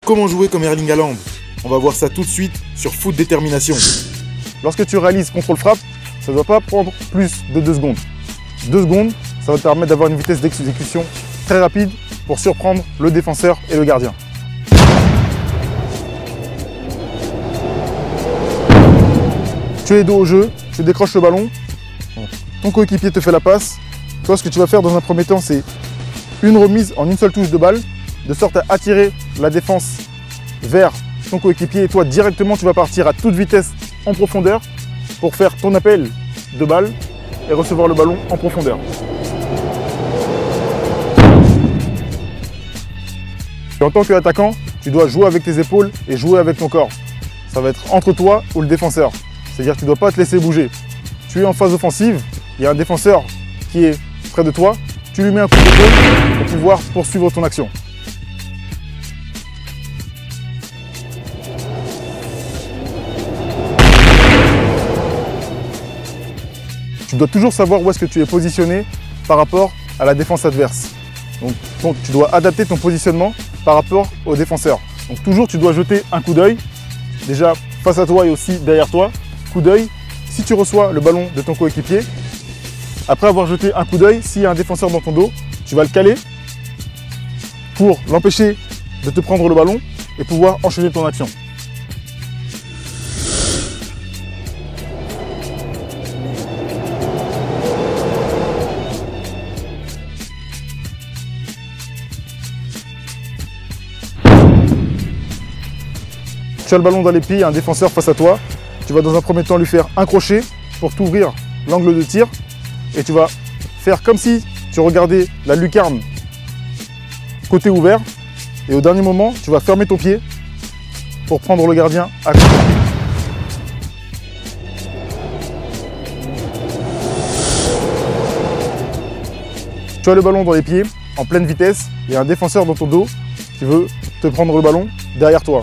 Comment jouer comme Erling Haaland? On va voir ça tout de suite sur Foot Détermination. Lorsque tu réalises contrôle-frappe, ça ne doit pas prendre plus de 2 secondes. 2 secondes, ça va te permettre d'avoir une vitesse d'exécution très rapide pour surprendre le défenseur et le gardien. Tu es dos au jeu, tu décroches le ballon, ton coéquipier te fait la passe. Toi, ce que tu vas faire dans un premier temps, c'est une remise en une seule touche de balle, de sorte à attirer la défense vers ton coéquipier et toi directement tu vas partir à toute vitesse en profondeur pour faire ton appel de balle et recevoir le ballon en profondeur. Et en tant qu'attaquant, tu dois jouer avec tes épaules et jouer avec ton corps. Ça va être entre toi ou le défenseur. C'est-à-dire que tu ne dois pas te laisser bouger. Tu es en phase offensive, il y a un défenseur qui est près de toi, tu lui mets un coup d'épaule pour pouvoir poursuivre ton action. Tu dois toujours savoir où est-ce que tu es positionné par rapport à la défense adverse. Donc tu dois adapter ton positionnement par rapport au défenseur. Donc toujours tu dois jeter un coup d'œil, déjà face à toi et aussi derrière toi. Coup d'œil, si tu reçois le ballon de ton coéquipier, après avoir jeté un coup d'œil, s'il y a un défenseur dans ton dos, tu vas le caler pour l'empêcher de te prendre le ballon et pouvoir enchaîner ton action. Tu as le ballon dans les pieds, il y a un défenseur face à toi. Tu vas dans un premier temps lui faire un crochet pour t'ouvrir l'angle de tir. Et tu vas faire comme si tu regardais la lucarne côté ouvert. Et au dernier moment, tu vas fermer ton pied pour prendre le gardien à côté. Tu as le ballon dans les pieds, en pleine vitesse. Il y a un défenseur dans ton dos qui veut te prendre le ballon derrière toi.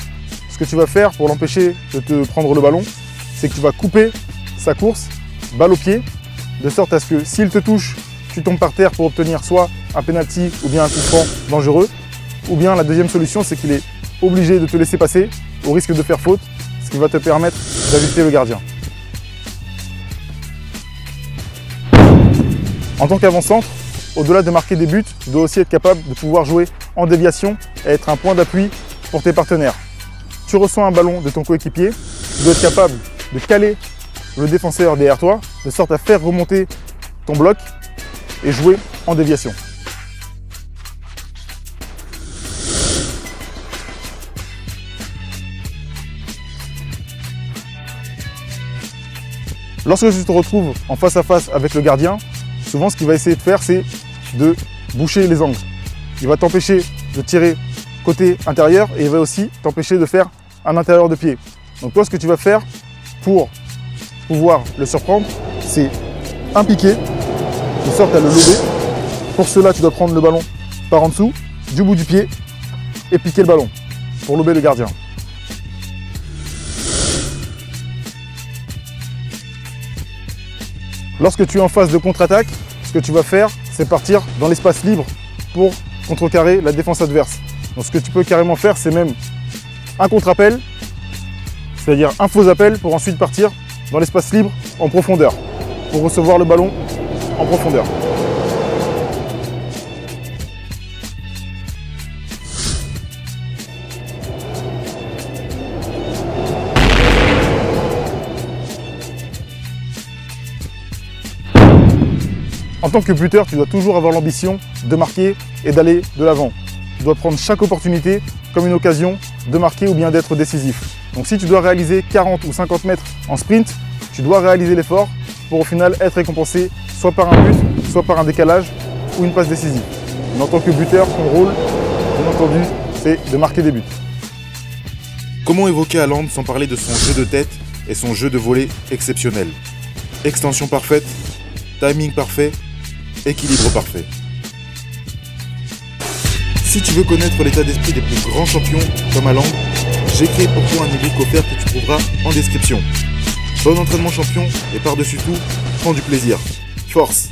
Ce que tu vas faire pour l'empêcher de te prendre le ballon, c'est que tu vas couper sa course, balle au pied, de sorte à ce que s'il te touche, tu tombes par terre pour obtenir soit un penalty ou bien un coup franc dangereux, ou bien la deuxième solution, c'est qu'il est obligé de te laisser passer au risque de faire faute, ce qui va te permettre d'ajuster le gardien. En tant qu'avant-centre, au-delà de marquer des buts, tu dois aussi être capable de pouvoir jouer en déviation et être un point d'appui pour tes partenaires. Tu reçois un ballon de ton coéquipier, tu dois être capable de caler le défenseur derrière toi, de sorte à faire remonter ton bloc et jouer en déviation. Lorsque tu te retrouves en face à face avec le gardien, souvent ce qu'il va essayer de faire, c'est de boucher les angles. Il va t'empêcher de tirer côté intérieur et il va aussi t'empêcher de faire un intérieur de pied. Donc toi, ce que tu vas faire pour pouvoir le surprendre, c'est un piqué, de sorte à le lober. Pour cela, tu dois prendre le ballon par en dessous, du bout du pied, et piquer le ballon pour lober le gardien. Lorsque tu es en phase de contre-attaque, ce que tu vas faire, c'est partir dans l'espace libre pour contrecarrer la défense adverse. Donc ce que tu peux carrément faire, c'est même un contre-appel, c'est-à-dire un faux appel pour ensuite partir dans l'espace libre en profondeur, pour recevoir le ballon en profondeur. En tant que buteur, tu dois toujours avoir l'ambition de marquer et d'aller de l'avant. Tu dois prendre chaque opportunité comme une occasion de marquer ou bien d'être décisif. Donc si tu dois réaliser 40 ou 50 mètres en sprint, tu dois réaliser l'effort pour au final être récompensé soit par un but, soit par un décalage ou une passe décisive. Mais en tant que buteur, ton rôle, bien entendu, c'est de marquer des buts. Comment évoquer Haaland sans parler de son jeu de tête et son jeu de volée exceptionnel? Extension parfaite, timing parfait, équilibre parfait. Si tu veux connaître l'état d'esprit des plus grands champions comme Haaland, j'ai créé pour toi un e-book offert que tu trouveras en description. Bon entraînement champion et par-dessus tout, prends du plaisir. Force!